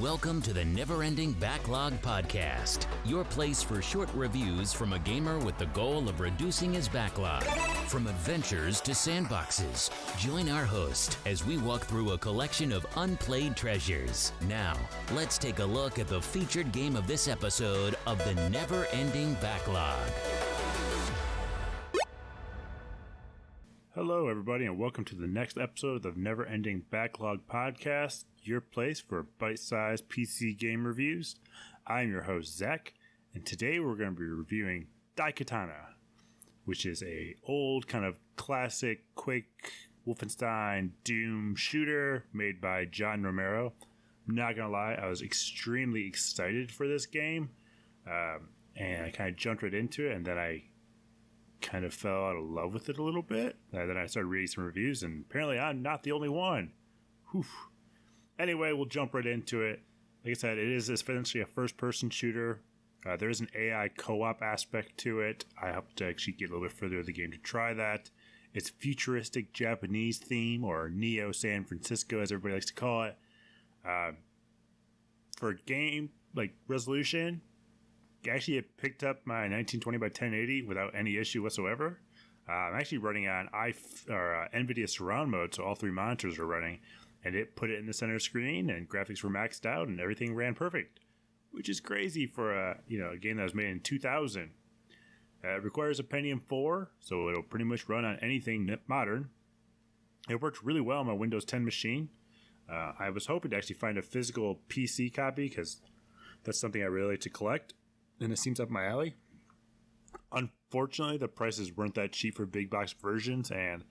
Welcome to the Never Ending Backlog podcast, your place for short reviews from a gamer with the goal of reducing his backlog. From adventures to sandboxes, join our host as we walk through a collection of unplayed treasures. Now, let's take a look at the featured game of this episode of the Never Ending Backlog. Hello, everybody, and welcome to the next episode of the Never Ending Backlog podcast, your place for bite-sized PC game reviews. I'm your host, Zach, and today we're going to be reviewing Daikatana, which is a old kind of classic, quick Wolfenstein Doom shooter made by John Romero. I'm not going to lie, I was extremely excited for this game, and I kind of jumped right into it, and then I kind of fell out of love with it a little bit. Then I started reading some reviews, and apparently I'm not the only one. Whew. Anyway, we'll jump right into it. Like I said, it is essentially a first-person shooter. There is an AI co-op aspect to it. I hope to actually get a little bit further in the game to try that. It's futuristic Japanese theme, or Neo San Francisco, as everybody likes to call it. For a game like resolution, actually it picked up my 1920 by 1080 without any issue whatsoever. I'm actually running on NVIDIA surround mode, so all three monitors are running, and it put it in the center screen, and graphics were maxed out, and everything ran perfect, which is crazy for a game that was made in 2000. It requires a Pentium 4, so it'll pretty much run on anything modern. It worked really well on my Windows 10 machine. I was hoping to actually find a physical PC copy, because that's something I really like to collect, and it seems up my alley. Unfortunately, the prices weren't that cheap for big box versions, and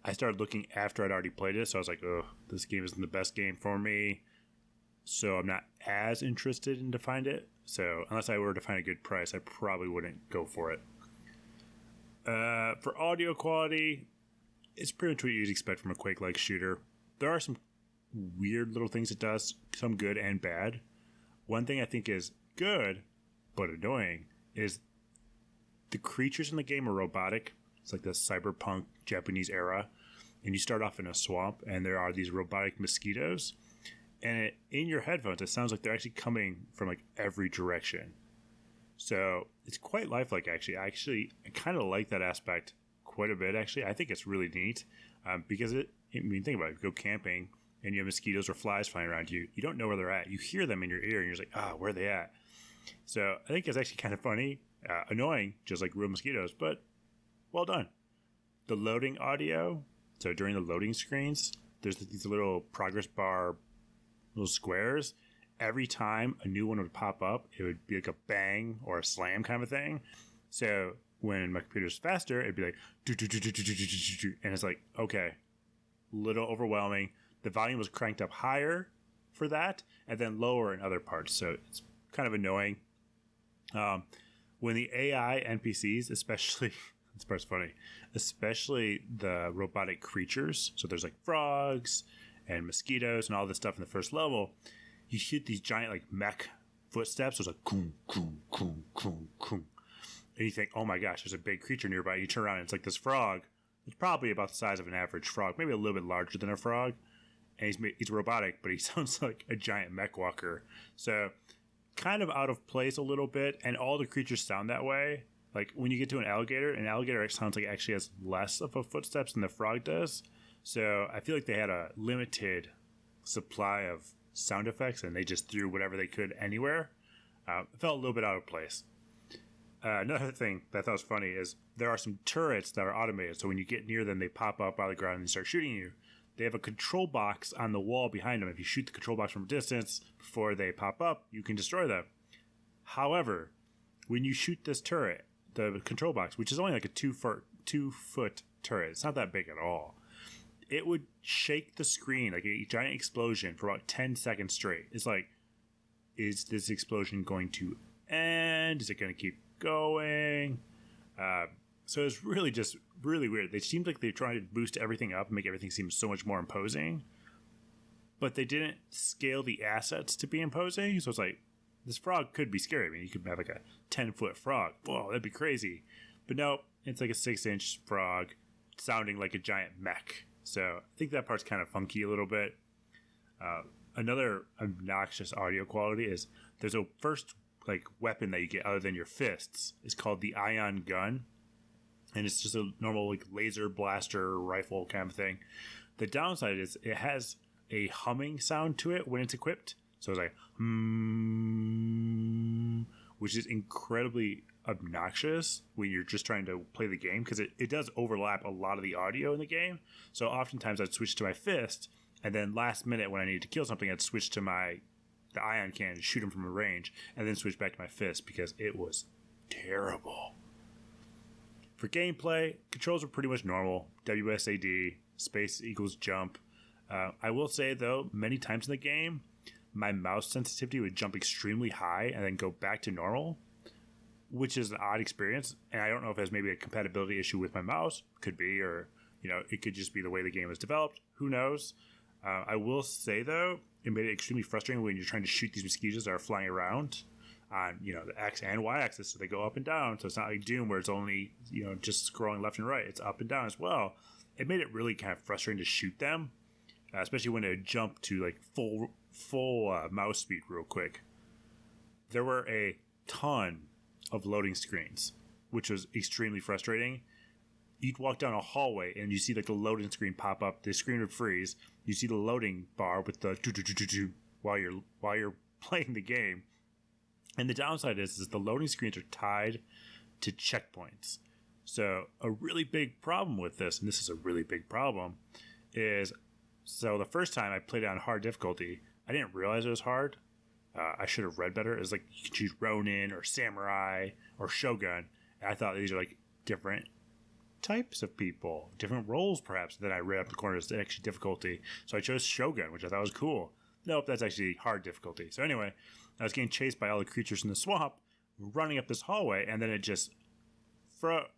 I started looking after I'd already played it, so I was like, oh, this game isn't the best game for me, so I'm not as interested in to find it. So unless I were to find a good price, I probably wouldn't go for it. For audio quality, it's pretty much what you'd expect from a Quake-like shooter. There are some weird little things it does, some good and bad. One thing I think is good, but annoying, is the creatures in the game are robotic. It's like the cyberpunk Japanese era, and you start off in a swamp, and there are these robotic mosquitoes, and in your headphones it sounds like they're actually coming from like every direction. So it's quite lifelike. I kind of like that aspect quite a bit. Actually, I think it's really neat, because think about it. You go camping and you have mosquitoes or flies flying around you. You don't know where they're at. You hear them in your ear, and you're just like, where are they at? So I think it's actually kind of funny, annoying, just like real mosquitoes, but well done. The loading audio, so during the loading screens, there's these little progress bar, little squares. Every time a new one would pop up, it would be like a bang or a slam kind of thing. So when my computer's faster, it'd be like, and it's like, okay, little overwhelming. The volume was cranked up higher for that, and then lower in other parts. So it's kind of annoying. When the AI NPCs, especially, this part's funny, especially the robotic creatures, so there's like frogs and mosquitoes and all this stuff in the first level, you shoot these giant like mech footsteps. So it's like koom, koom, koom, koom, koom. And you think, oh my gosh, there's a big creature nearby. You turn around and it's like this frog. It's probably about the size of an average frog, maybe a little bit larger than a frog. And he's robotic, but he sounds like a giant mech walker. So kind of out of place a little bit, and all the creatures sound that way. Like when you get to an alligator sounds like it actually has less of a footsteps than the frog does. So I feel like they had a limited supply of sound effects, and they just threw whatever they could anywhere. It felt a little bit out of place. Another thing that I thought was funny is there are some turrets that are automated, so when you get near them, they pop up out of the ground and they start shooting you. They have a control box on the wall behind them. If you shoot the control box from a distance before they pop up, you can destroy them. However, when you shoot this turret, the control box, which is only like a 2-foot turret, it's not that big at all, it would shake the screen like a giant explosion for about 10 seconds straight. It's like, is this explosion going to end? Is it going to keep going? So it's really just really weird. They seemed like they're trying to boost everything up and make everything seem so much more imposing, but they didn't scale the assets to be imposing. So it's like, this frog could be scary. I mean, you could have like a 10-foot frog. Whoa, that'd be crazy. But no, it's like a 6-inch frog sounding like a giant mech. So I think that part's kind of funky a little bit. Another obnoxious audio quality is there's a first like weapon that you get other than your fists. It's called the ion gun, and it's just a normal like laser blaster rifle kind of thing. The downside is it has a humming sound to it when it's equipped. So it's like which is incredibly obnoxious when you're just trying to play the game, because it does overlap a lot of the audio in the game. So oftentimes I'd switch to my fist, and then last minute when I needed to kill something, I'd switch to the ion cannon, shoot him from a range, and then switch back to my fist because it was terrible. For gameplay, controls were pretty much normal. WSAD, space equals jump. I will say though, many times in the game, my mouse sensitivity would jump extremely high and then go back to normal, which is an odd experience. And I don't know if it has maybe a compatibility issue with my mouse. Could be, or it could just be the way the game was developed. Who knows? I will say though, it made it extremely frustrating when you're trying to shoot these mosquitoes that are flying around on the X and Y axis, so they go up and down. So it's not like Doom where it's only just scrolling left and right. It's up and down as well. It made it really kind of frustrating to shoot them, especially when it jumped to like full mouse speed real quick. There were a ton of loading screens, which was extremely frustrating. You'd walk down a hallway and you see like the loading screen pop up. The screen would freeze. You see the loading bar with the while you're playing the game. And the downside is the loading screens are tied to checkpoints. So a really big problem with this, and this is a really big problem, is so the first time I played it on hard difficulty, I didn't realize it was hard. I should have read better. It was like you could choose Ronin or Samurai or Shogun. And I thought these are like different types of people, different roles perhaps. Then I read up the corner as actually difficulty. So I chose Shogun, which I thought was cool. Nope, that's actually hard difficulty. So anyway, I was getting chased by all the creatures in the swamp, running up this hallway, and then it just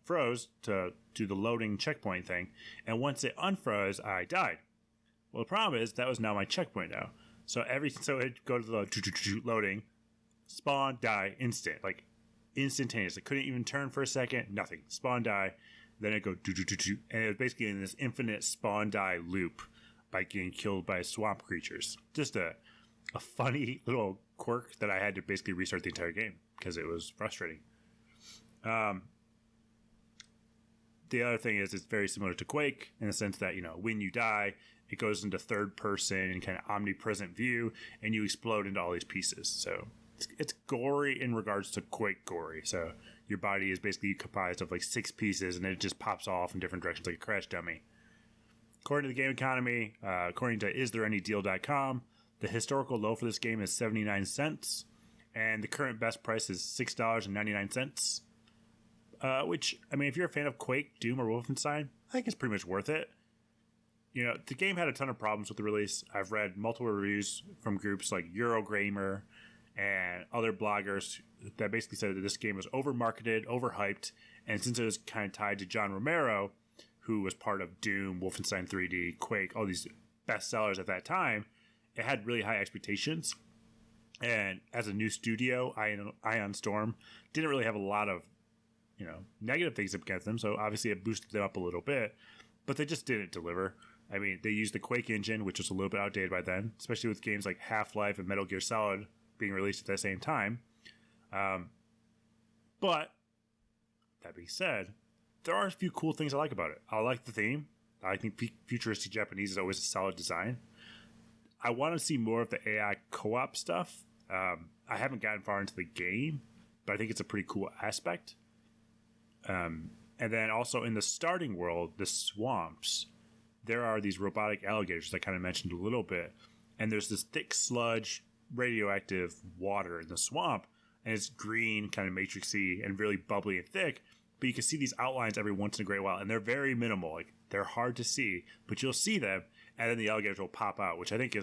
froze to do the loading checkpoint thing. And once it unfroze, I died. Well, the problem is that was now my checkpoint now. So it'd go to the loading, spawn, die, instant, like instantaneous. I couldn't even turn for a second, nothing. Spawn, die, then it'd go and it was basically in this infinite spawn, die loop by getting killed by swamp creatures. Just a funny little quirk that I had to basically restart the entire game because it was frustrating. The other thing is it's very similar to Quake in the sense that, when you die, it goes into third person and kind of omnipresent view, and you explode into all these pieces. So it's gory in regards to Quake gory. So your body is basically comprised of like 6 pieces, and then it just pops off in different directions like a crash dummy. According to the game economy, according to istthereanydeal.com, the historical low for this game is 79 cents, and the current best price is $6.99. Which, I mean, if you're a fan of Quake, Doom, or Wolfenstein, I think it's pretty much worth it. The game had a ton of problems with the release. I've read multiple reviews from groups like Eurogamer and other bloggers that basically said that this game was over-marketed, overhyped, and since it was kind of tied to John Romero, who was part of Doom, Wolfenstein 3D, Quake, all these bestsellers at that time, it had really high expectations. And as a new studio, Ion Storm didn't really have a lot of negative things against them, so obviously it boosted them up a little bit, but they just didn't deliver. I mean, they used the Quake engine, which was a little bit outdated by then, especially with games like Half-Life and Metal Gear Solid being released at the same time. But, that being said, there are a few cool things I like about it. I like the theme. I think futuristic Japanese is always a solid design. I want to see more of the AI co-op stuff. I haven't gotten far into the game, but I think it's a pretty cool aspect. And then also in the starting world, the swamps, there are these robotic alligators I kind of mentioned a little bit. And there's this thick sludge, radioactive water in the swamp. And it's green, kind of matrixy, and really bubbly and thick. But you can see these outlines every once in a great while. And they're very minimal. Like, they're hard to see. But you'll see them, and then the alligators will pop out, which I think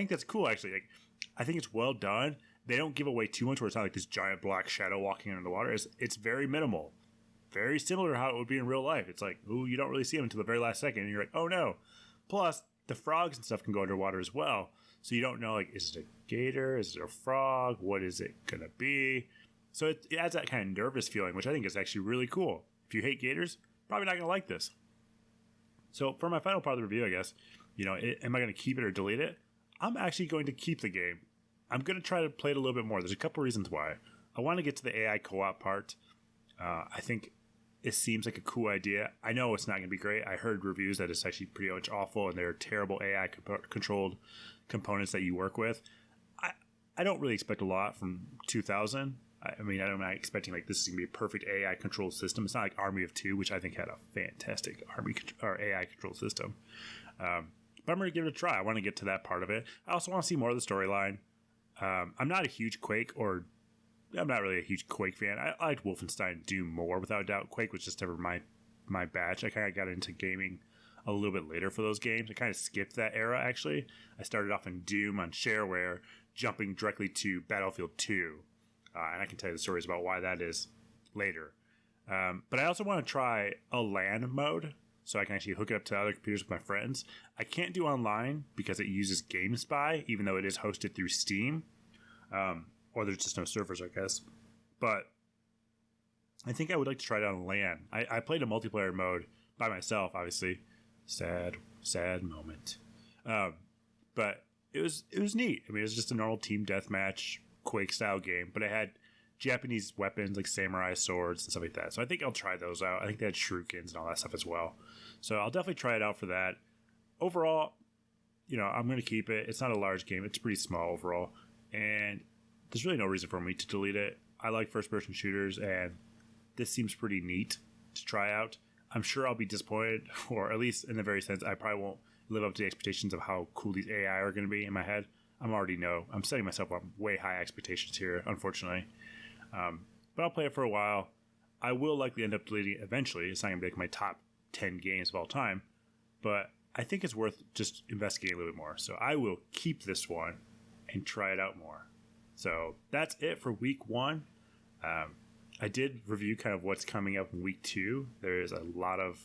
that's cool, actually. Like, I think it's well done. They don't give away too much where it's not like this giant black shadow walking under the water. It's very minimal. Very similar to how it would be in real life. It's like, ooh, you don't really see them until the very last second, and you're like, oh no. Plus, the frogs and stuff can go underwater as well. So you don't know, like, is it a gator? Is it a frog? What is it going to be? So it adds that kind of nervous feeling, which I think is actually really cool. If you hate gators, probably not going to like this. So for my final part of the review, I guess, am I going to keep it or delete it? I'm actually going to keep the game. I'm going to try to play it a little bit more. There's a couple reasons why. I want to get to the AI co-op part. I think it seems like a cool idea. I know it's not going to be great. I heard reviews that it's actually pretty much awful and there are terrible AI controlled components that you work with. I don't really expect a lot from 2000. I mean, I'm not expecting like this is going to be a perfect AI controlled system. It's not like Army of Two, which I think had a fantastic AI control system. But I'm going to give it a try. I want to get to that part of it. I also want to see more of the storyline. I'm not a huge Quake I'm not really a huge Quake fan. I liked Wolfenstein Doom more, without a doubt. Quake was just never my batch. I kind of got into gaming a little bit later for those games. I kind of skipped that era, actually. I started off in Doom on shareware, jumping directly to Battlefield 2. And I can tell you the stories about why that is later. But I also want to try a LAN mode, so I can actually hook it up to other computers with my friends. I can't do online because it uses GameSpy, even though it is hosted through Steam. Or there's just no servers, I guess. But I think I would like to try it on LAN. I played a multiplayer mode by myself, obviously. Sad moment. But it was neat. I mean, it was just a normal team deathmatch Quake style game, but it had Japanese weapons like samurai swords and stuff like that. So I think I'll try those out. I think they had shurikens and all that stuff as well. So I'll definitely try it out for that. Overall, I'm going to keep it. It's not a large game. It's pretty small overall. And there's really no reason for me to delete it. I like first-person shooters, and this seems pretty neat to try out. I'm sure I'll be disappointed, or at least in the very sense, I probably won't live up to the expectations of how cool these AI are going to be in my head. I'm setting myself up way high expectations here, unfortunately. But I'll play it for a while. I will likely end up deleting it eventually. It's not going to be like my top 10 games of all time, but I think it's worth just investigating a little bit more. So I will keep this one and try it out more. So that's it for week 1. I did review kind of what's coming up in week 2. There is a lot of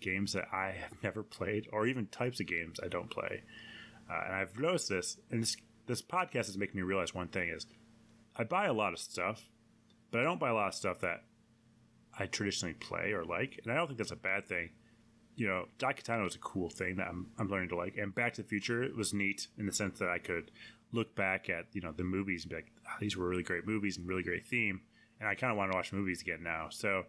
games that I have never played, or even types of games I don't play. And I've noticed this, and this podcast is making me realize one thing is I buy a lot of stuff, but I don't buy a lot of stuff that I traditionally play or like, and I don't think that's a bad thing. Daikatana was a cool thing that I'm learning to like, and Back to the Future was neat in the sense that I could look back at the movies and be like, these were really great movies and really great theme, and I kind of want to watch movies again now. So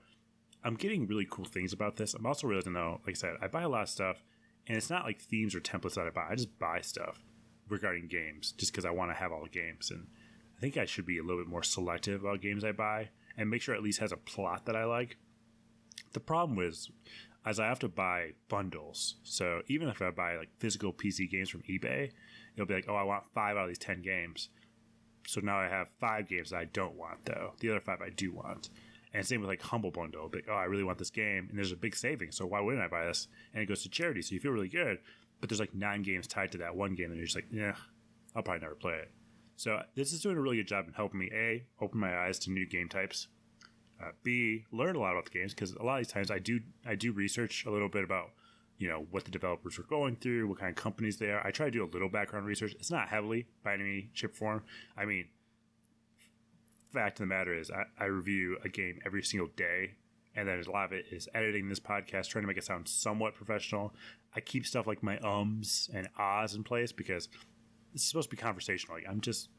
I'm getting really cool things about this. I'm also realizing though, like I said, I buy a lot of stuff, and it's not like themes or templates that I buy. I just buy stuff regarding games just because I want to have all the games, and I think I should be a little bit more selective about games I buy and make sure it at least has a plot that I like. The problem is I have to buy bundles. So even if I buy like physical PC games from eBay, it'll be like, I want 5 out of these 10 games. So now I have 5 games that I don't want, though. The other 5 I do want. And same with like Humble Bundle. It'll be like, I really want this game, and there's a big savings, so why wouldn't I buy this? And it goes to charity, so you feel really good. But there's like 9 games tied to that one game, and you're just like, yeah, I'll probably never play it. So this is doing a really good job in helping me, A, open my eyes to new game types, B, learn a lot about the games, because a lot of these times I do research a little bit about what the developers were going through, what kind of companies they are. I try to do a little background research. It's not heavily by any shape or form. I mean, fact of the matter is I review a game every single day, and then a lot of it is editing this podcast, trying to make it sound somewhat professional. I keep stuff like my ums and ahs in place because this is supposed to be conversational. Like, I'm just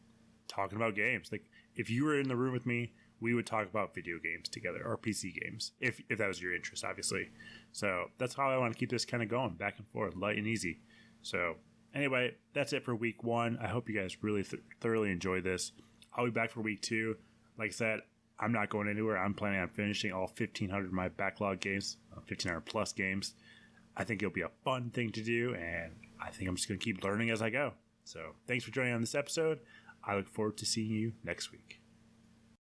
talking about games. Like, if you were in the room with me, we would talk about video games together, or PC games, if that was your interest, obviously. So that's how I want to keep this kind of going, back and forth, light and easy. So anyway, that's it for week 1. I hope you guys really thoroughly enjoyed this. I'll be back for week 2. Like I said, I'm not going anywhere. I'm planning on finishing all 1,500 of my backlog games, 1,500 plus games. I think it'll be a fun thing to do, and I think I'm just going to keep learning as I go. So thanks for joining on this episode. I look forward to seeing you next week.